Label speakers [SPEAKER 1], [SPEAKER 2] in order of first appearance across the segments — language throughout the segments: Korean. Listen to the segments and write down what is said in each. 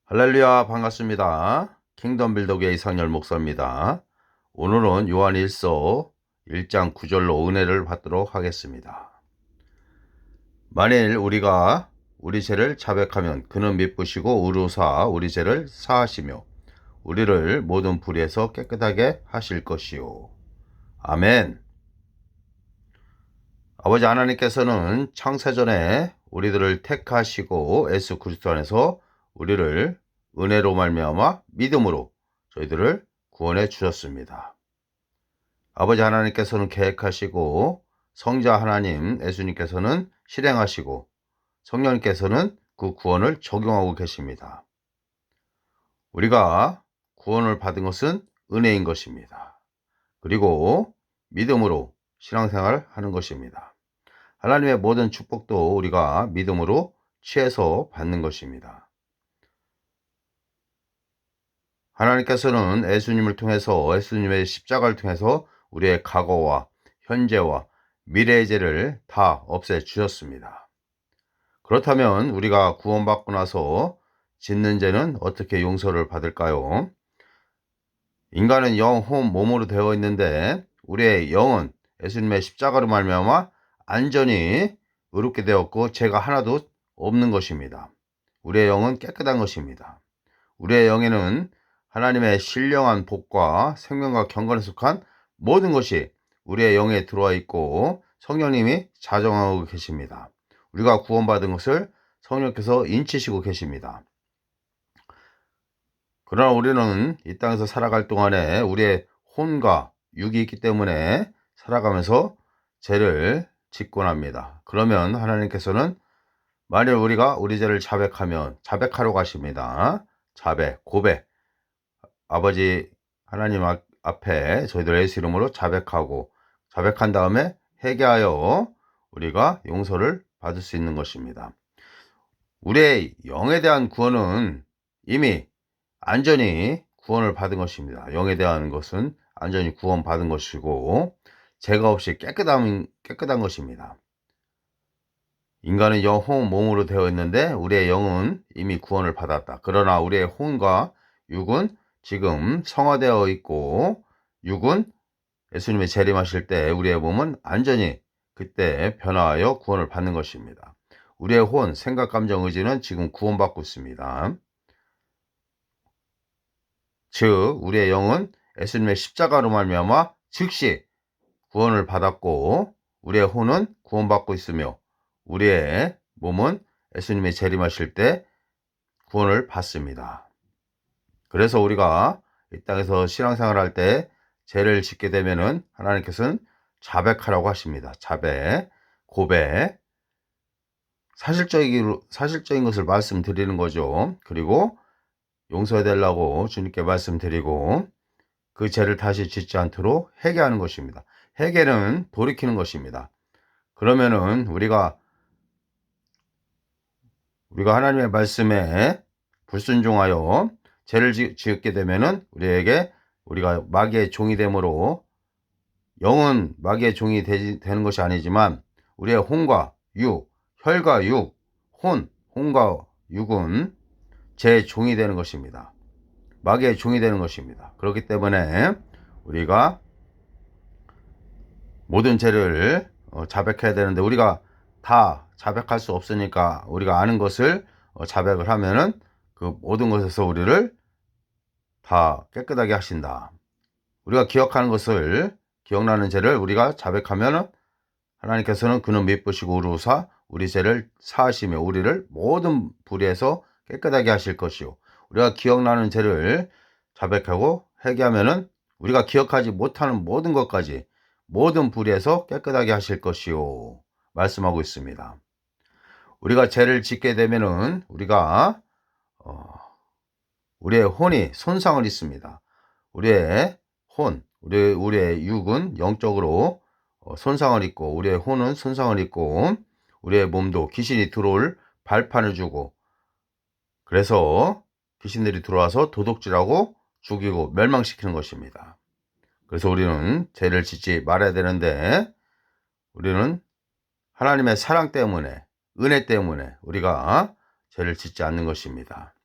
[SPEAKER 1] 할렐루야, 반갑습니다. 킹덤 빌더교회 이상열 목사입니다. 오늘은 요한일서 1장 9절로 은혜를 받도록 하겠습니다. 만일 우리가 우리 죄를 자백하면 그는 미쁘시고 의로사 우리 죄를 사하시며 우리를 모든 불의에서 깨끗하게 하실 것이요. 아멘. 아버지 하나님께서는 창세전에 우리들을 택하시고 예수 그리스도 안에서 우리를 은혜로 말미암아 믿음으로 저희들을 구원해 주셨습니다. 아버지 하나님께서는 계획하시고 성자 하나님 예수님께서는 실행하시고 성령님께서는 그 구원을 적용하고 계십니다. 우리가 구원을 받은 것은 은혜인 것입니다. 그리고 믿음으로 신앙생활을 하는 것입니다. 하나님의 모든 축복도 우리가 믿음으로 취해서 받는 것입니다. 하나님께서는 예수님을 통해서 예수님의 십자가를 통해서 우리의 과거와 현재와 미래의 죄를 다 없애 주셨습니다. 그렇다면 우리가 구원받고 나서 짓는 죄는 어떻게 용서를 받을까요? 인간은 영, 혼, 몸으로 되어 있는데 우리의 영은 예수님의 십자가로 말미암아 안전히 의롭게 되었고 죄가 하나도 없는 것입니다. 우리의 영은 깨끗한 것입니다. 우리의 영에는 하나님의 신령한 복과 생명과 경건에 속한 모든 것이 우리의 영에 들어와 있고 성령님이 자정하고 계십니다. 우리가 구원받은 것을 성령께서 인치시고 계십니다. 그러나 우리는 이 땅에서 살아갈 동안에 우리의 혼과 육이 있기 때문에 살아가면서 죄를 짓곤 합니다. 그러면 하나님께서는 만일 우리가 우리 죄를 자백하라고 하십니다. 자백, 고백. 아버지 하나님 앞에 저희들 예수 이름으로 자백한 다음에 회개하여 우리가 용서를 받을 수 있는 것입니다. 우리의 영에 대한 구원은 이미 안전히 구원을 받은 것입니다. 영에 대한 것은 안전히 구원받은 것이고 죄가 없이 깨끗한 것입니다. 인간은 영혼 몸으로 되어 있는데 우리의 영은 이미 구원을 받았다. 그러나 우리의 혼과 육은 지금 성화되어 있고 육은 예수님이 재림하실 때 우리의 몸은 안전히 그때 변화하여 구원을 받는 것입니다. 우리의 혼, 생각, 감정, 의지는 지금 구원받고 있습니다. 즉 우리의 영은 예수님의 십자가로 말미암아 즉시 구원을 받았고 우리의 혼은 구원받고 있으며 우리의 몸은 예수님의 재림하실 때 구원을 받습니다. 그래서 우리가 이 땅에서 신앙생활 할 때 죄를 짓게 되면은 하나님께서는 자백하라고 하십니다. 자백, 고백, 사실적인 것을 말씀드리는 거죠. 그리고 용서해 달라고 주님께 말씀드리고 그 죄를 다시 짓지 않도록 회개하는 것입니다. 회개는 돌이키는 것입니다. 그러면은 우리가 하나님의 말씀에 불순종하여 죄를 지었게 되면은 우리가 마귀의 종이 되므로 영은 마귀의 종이 되는 것이 아니지만 우리의 혼과 육, 혈과 육, 혼과 육은 제 종이 되는 것입니다. 마귀의 종이 되는 것입니다. 그렇기 때문에 우리가 모든 죄를 자백해야 되는데 우리가 다 자백할 수 없으니까 우리가 아는 것을 자백을 하면은 그 모든 것에서 우리를 다 깨끗하게 하신다. 우리가 기억하는 것을 기억나는 죄를 우리가 자백하면은 하나님께서는 그는 미쁘시고 의로우사 우리 죄를 사하시며 우리를 모든 불의에서 깨끗하게 하실 것이요. 우리가 기억나는 죄를 자백하고 회개하면은 우리가 기억하지 못하는 모든 것까지 모든 불의에서 깨끗하게 하실 것이요. 말씀하고 있습니다. 우리가 죄를 짓게 되면은 우리의 혼이 손상을 입습니다. 우리의 우리의 육은 영적으로 손상을 입고 우리의 혼은 손상을 입고 우리의 몸도 귀신이 들어올 발판을 주고 그래서 귀신들이 들어와서 도둑질하고 죽이고 멸망시키는 것입니다. 그래서 우리는 죄를 짓지 말아야 되는데 우리는 하나님의 사랑 때문에 은혜 때문에 우리가 죄를 짓지 않는 것입니다.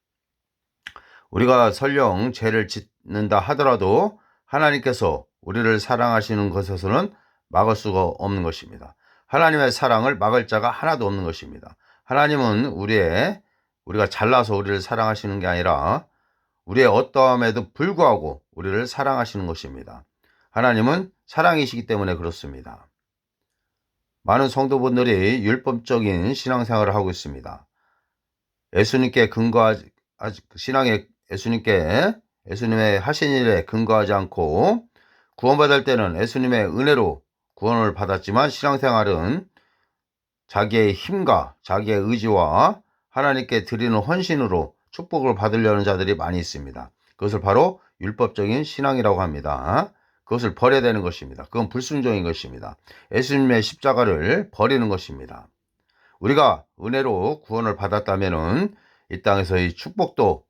[SPEAKER 1] 우리가 설령 죄를 짓는다 하더라도 하나님께서 우리를 사랑하시는 것에서는 막을 수가 없는 것입니다. 하나님의 사랑을 막을 자가 하나도 없는 것입니다. 하나님은 우리가 잘나서 우리를 사랑하시는 게 아니라 우리의 어떠함에도 불구하고 우리를 사랑하시는 것입니다. 하나님은 사랑이시기 때문에 그렇습니다. 많은 성도분들이 율법적인 신앙생활을 하고 있습니다. 예수님께 근거하지 예수님의 하신 일에 근거하지 않고 구원받을 때는 예수님의 은혜로 구원을 받았지만 신앙생활은 자기의 힘과 자기의 의지와 하나님께 드리는 헌신으로 축복을 받으려는 자들이 많이 있습니다. 그것을 바로 율법적인 신앙이라고 합니다. 그것을 버려야 되는 것입니다. 그건 불순종인 것입니다. 예수님의 십자가를 버리는 것입니다. 우리가 은혜로 구원을 받았다면은 이 땅에서의 축복도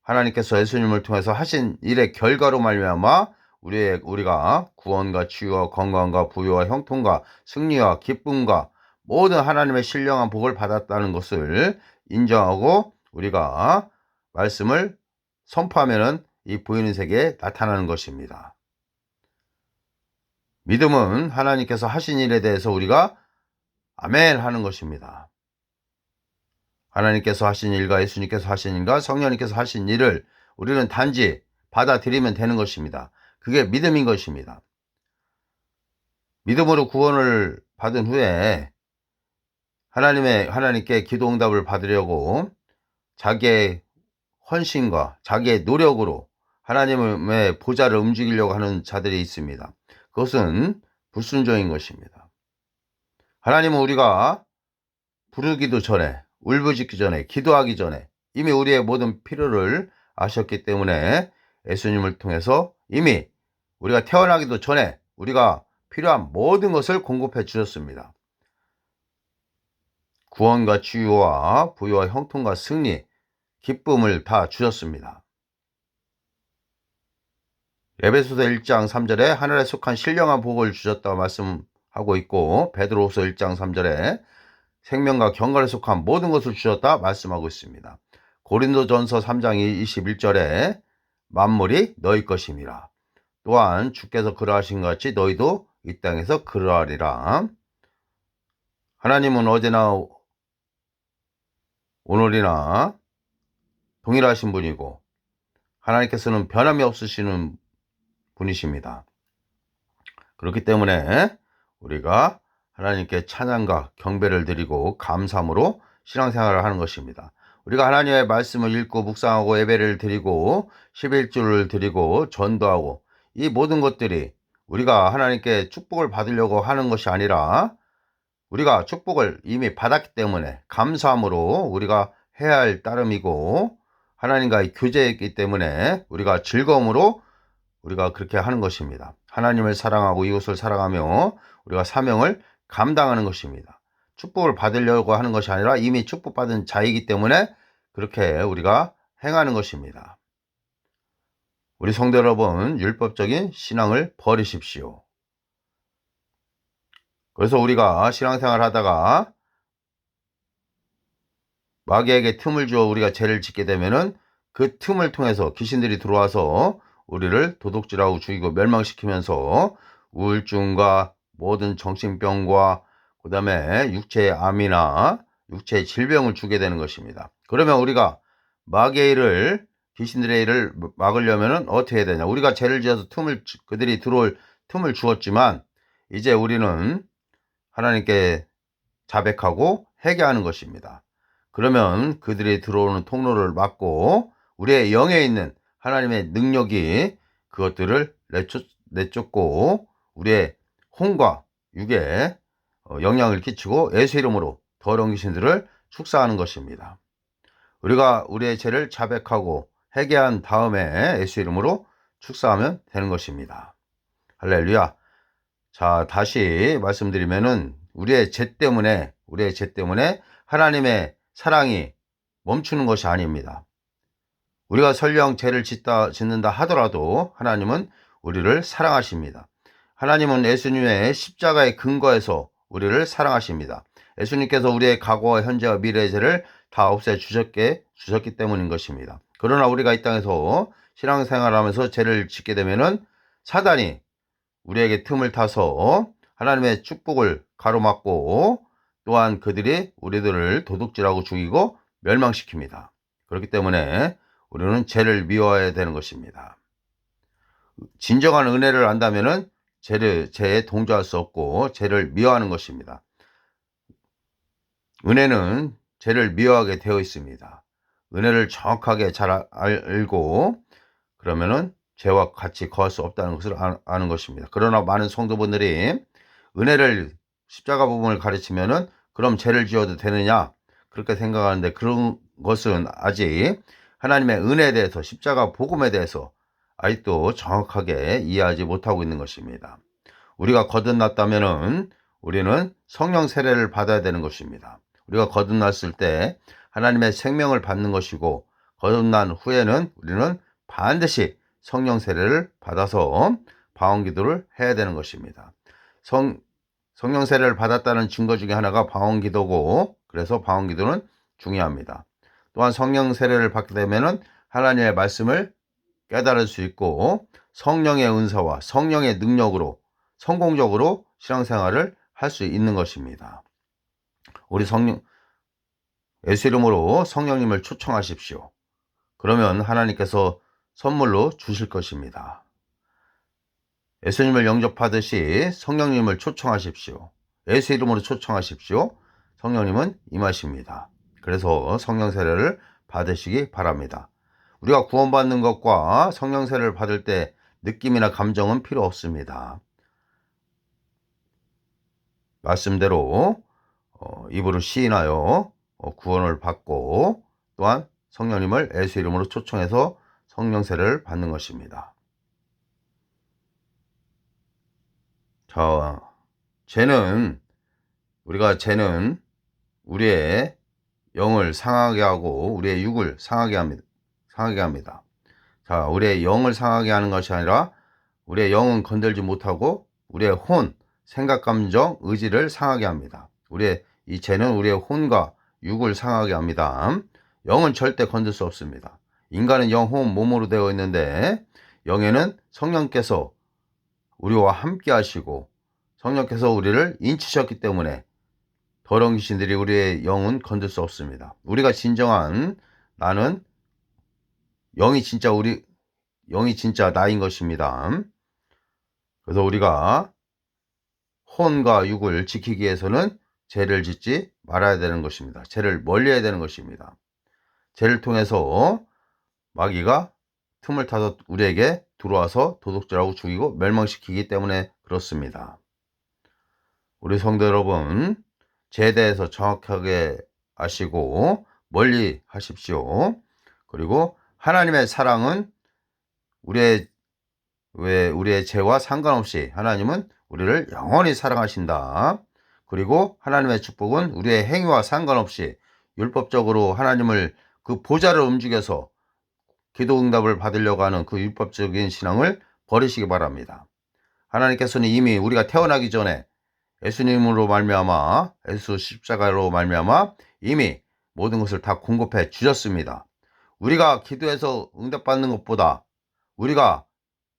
[SPEAKER 1] 하나님께서 예수님을 통해서 하신 일의 결과로 말미암아 우리가 구원과 치유와 건강과 부유와 형통과 승리와 기쁨과 모든 하나님의 신령한 복을 받았다는 것을 인정하고 우리가 말씀을 선포하면은 이 보이는 세계에 나타나는 것입니다. 믿음은 하나님께서 하신 일에 대해서 우리가 아멘 하는 것입니다. 하나님께서 하신 일과 예수님께서 하신 일과 성령님께서 하신 일을 우리는 단지 받아들이면 되는 것입니다. 그게 믿음인 것입니다. 믿음으로 구원을 받은 후에 하나님께 기도 응답을 받으려고 자기의 헌신과 자기의 노력으로 하나님의 보좌를 움직이려고 하는 자들이 있습니다. 그것은 불순종인 것입니다. 하나님은 우리가 부르기도 전에, 울부짖기 전에, 기도하기 전에 이미 우리의 모든 필요를 아셨기 때문에 예수님을 통해서 이미 우리가 태어나기도 전에 우리가 필요한 모든 것을 공급해 주셨습니다. 구원과 치유와 부유와 형통과 승리, 기쁨을 다 주셨습니다. 에베소서 1장 3절에 하늘에 속한 신령한 복을 주셨다고 말씀하고 있고 베드로후서 1장 3절에 생명과 경건에 속한 모든 것을 주셨다 말씀하고 있습니다. 고린도전서 3장 21절에 만물이 너희 것임이라. 또한 주께서 그러하신 것 같이 너희도 이 땅에서 그러하리라. 하나님은 어제나 오늘이나 동일하신 분이고 하나님께서는 변함이 없으시는 분이십니다. 그렇기 때문에 우리가 하나님께 찬양과 경배를 드리고 감사함으로 신앙생활을 하는 것입니다. 우리가 하나님의 말씀을 읽고 묵상하고 예배를 드리고 11조를 드리고 전도하고 이 모든 것들이 우리가 하나님께 축복을 받으려고 하는 것이 아니라 우리가 축복을 이미 받았기 때문에 감사함으로 우리가 해야 할 따름이고 하나님과의 교제이기 때문에 우리가 즐거움으로 우리가 그렇게 하는 것입니다. 하나님을 사랑하고 이웃을 사랑하며 우리가 사명을 감당하는 것입니다. 축복을 받으려고 하는 것이 아니라 이미 축복받은 자이기 때문에 그렇게 우리가 행하는 것입니다. 우리 성도 여러분, 율법적인 신앙을 버리십시오. 그래서 우리가 신앙생활 하다가 마귀에게 틈을 주어 우리가 죄를 짓게 되면은 그 틈을 통해서 귀신들이 들어와서 우리를 도둑질하고 죽이고 멸망시키면서 우울증과 모든 정신병과 그 다음에 육체의 암이나 육체의 질병을 주게 되는 것입니다. 그러면 우리가 마귀의 일을 귀신들의 일을 막으려면 어떻게 해야 되냐. 우리가 죄를 지어서 그들이 들어올 틈을 주었지만 이제 우리는 하나님께 자백하고 회개하는 것입니다. 그러면 그들이 들어오는 통로를 막고 우리의 영에 있는 하나님의 능력이 그것들을 내쫓고 우리의 혼과 육에 영향을 끼치고 예수 이름으로 더러운 귀신들을 축사하는 것입니다. 우리가 우리의 죄를 자백하고 회개한 다음에 예수 이름으로 축사하면 되는 것입니다. 할렐루야. 자, 다시 말씀드리면은 우리의 죄 때문에 하나님의 사랑이 멈추는 것이 아닙니다. 우리가 설령 죄를 짓는다 하더라도 하나님은 우리를 사랑하십니다. 하나님은 예수님의 십자가의 근거에서 우리를 사랑하십니다. 예수님께서 우리의 과거와 현재와 미래의 죄를 다 없애 주셨기 때문인 것입니다. 그러나 우리가 이 땅에서 신앙생활하면서 죄를 짓게 되면은 사단이 우리에게 틈을 타서 하나님의 축복을 가로막고 또한 그들이 우리들을 도둑질하고 죽이고 멸망시킵니다. 그렇기 때문에 우리는 죄를 미워해야 되는 것입니다. 진정한 은혜를 안다면은 죄에 동조할 수 없고 죄를 미워하는 것입니다. 은혜는 죄를 미워하게 되어 있습니다. 은혜를 정확하게 잘 알고 그러면은 죄와 같이 거할 수 없다는 것을 아는 것입니다. 그러나 많은 성도분들이 은혜를 십자가 부분을 가르치면은 그럼 죄를 지어도 되느냐 그렇게 생각하는데 그런 것은 아직 하나님의 은혜에 대해서 십자가 복음에 대해서 아직도 정확하게 이해하지 못하고 있는 것입니다. 우리가 거듭났다면은 우리는 성령 세례를 받아야 되는 것입니다. 우리가 거듭났을 때 하나님의 생명을 받는 것이고 거듭난 후에는 우리는 반드시 성령 세례를 받아서 방언 기도를 해야 되는 것입니다. 성령 세례를 받았다는 증거 중에 하나가 방언 기도고 그래서 방언 기도는 중요합니다. 또한 성령 세례를 받게 되면은 하나님의 말씀을 깨달을 수 있고 성령의 은사와 성령의 능력으로 성공적으로 신앙생활을 할 수 있는 것입니다. 우리 예수 이름으로 성령님을 초청하십시오. 그러면 하나님께서 선물로 주실 것입니다. 예수님을 영접하듯이 성령님을 초청하십시오. 예수 이름으로 초청하십시오. 성령님은 임하십니다. 그래서 성령 세례를 받으시기 바랍니다. 우리가 구원받는 것과 성령 세례를 받을 때 느낌이나 감정은 필요 없습니다. 말씀대로 입으로 시인하여 구원을 받고 또한 성령님을 예수 이름으로 초청해서 성령 세례를 받는 것입니다. 자, 죄는 우리의 영을 상하게 하고 우리의 육을 상하게 합니다. 자, 우리의 영을 상하게 하는 것이 아니라 우리의 영은 건들지 못하고 우리의 혼, 생각, 감정, 의지를 상하게 합니다. 이 죄는 우리의 혼과 육을 상하게 합니다. 영은 절대 건들 수 없습니다. 인간은 영, 혼, 몸으로 되어 있는데 영에는 성령께서 우리와 함께 하시고 성령께서 우리를 인치셨기 때문에 더러운 귀신들이 우리의 영은 건들 수 없습니다. 우리가 진정한 나는 영이 진짜 나인 것입니다. 그래서 우리가 혼과 육을 지키기 위해서는 죄를 짓지 말아야 되는 것입니다. 죄를 멀리해야 되는 것입니다. 죄를 통해서 마귀가 틈을 타서 우리에게 들어와서 도둑질하고 죽이고 멸망시키기 때문에 그렇습니다. 우리 성도 여러분, 죄에 대해서 정확하게 아시고 멀리 하십시오. 그리고 하나님의 사랑은 우리의 죄와 상관없이 하나님은 우리를 영원히 사랑하신다. 그리고 하나님의 축복은 우리의 행위와 상관없이 율법적으로 하나님을 그 보좌를 움직여서 기도 응답을 받으려고 하는 그 율법적인 신앙을 버리시기 바랍니다. 하나님께서는 이미 우리가 태어나기 전에 예수님으로 말미암아 예수 십자가로 말미암아 이미 모든 것을 다 공급해 주셨습니다. 우리가 기도해서 응답받는 것보다 우리가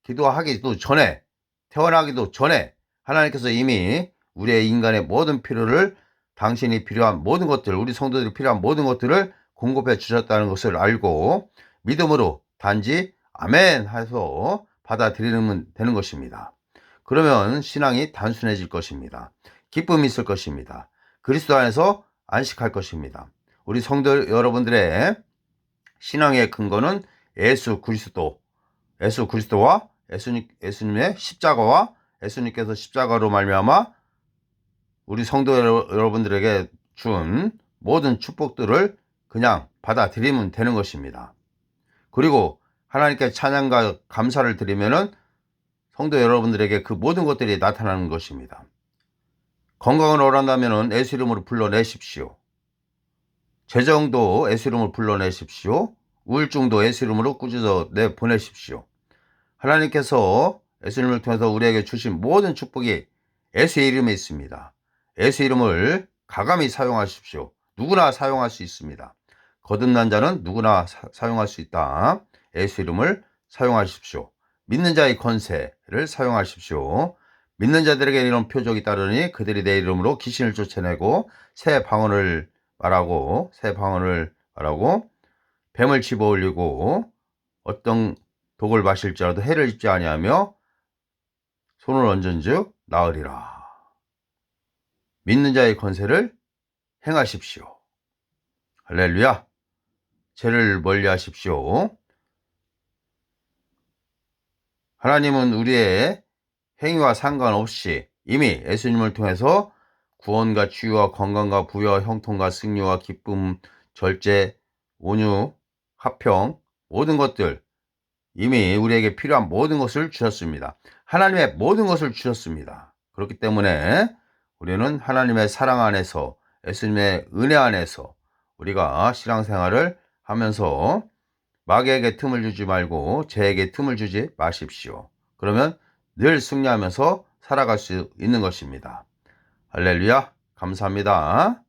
[SPEAKER 1] 기도하기도 전에 태어나기도 전에 하나님께서 이미 우리의 인간의 모든 필요를 당신이 필요한 모든 것들 우리 성도들이 필요한 모든 것들을 공급해 주셨다는 것을 알고 믿음으로 단지 아멘 해서 받아들이면 되는 것입니다. 그러면 신앙이 단순해질 것입니다. 기쁨이 있을 것입니다. 그리스도 안에서 안식할 것입니다. 우리 성도 여러분들의 신앙의 근거는 예수 그리스도와 예수님의 십자가와 예수님께서 십자가로 말미암아 우리 성도 여러분들에게 준 모든 축복들을 그냥 받아들이면 되는 것입니다. 그리고 하나님께 찬양과 감사를 드리면은 성도 여러분들에게 그 모든 것들이 나타나는 것입니다. 건강을 원한다면은 예수 이름으로 불러내십시오. 재정도 예수 이름으로 불러내십시오. 우울증도 예수 이름으로 꾸짖어 내보내십시오. 하나님께서 예수님을 통해서 우리에게 주신 모든 축복이 예수의 이름에 있습니다. 예수 이름을 가감히 사용하십시오. 누구나 사용할 수 있습니다. 거듭난 자는 누구나 사용할 수 있다. 예수 이름을 사용하십시오. 믿는 자의 권세를 사용하십시오. 믿는 자들에게 이런 표적이 따르니 그들이 내 이름으로 귀신을 쫓아내고 새 방언을 말하고 뱀을 집어올리고 어떤 독을 마실지라도 해를 입지 아니하며 손을 얹은즉 나으리라. 믿는 자의 권세를 행하십시오. 할렐루야. 죄를 멀리하십시오. 하나님은 우리의 행위와 상관없이 이미 예수님을 통해서 구원과 치유와 건강과 부여와 형통과 승리와 기쁨, 절제, 온유, 화평 모든 것들 이미 우리에게 필요한 모든 것을 주셨습니다. 하나님의 모든 것을 주셨습니다. 그렇기 때문에 우리는 하나님의 사랑 안에서 예수님의 은혜 안에서 우리가 신앙생활을 하면서 마귀에게 틈을 주지 말고 죄에게 틈을 주지 마십시오. 그러면 늘 승리하면서 살아갈 수 있는 것입니다. 할렐루야. 감사합니다.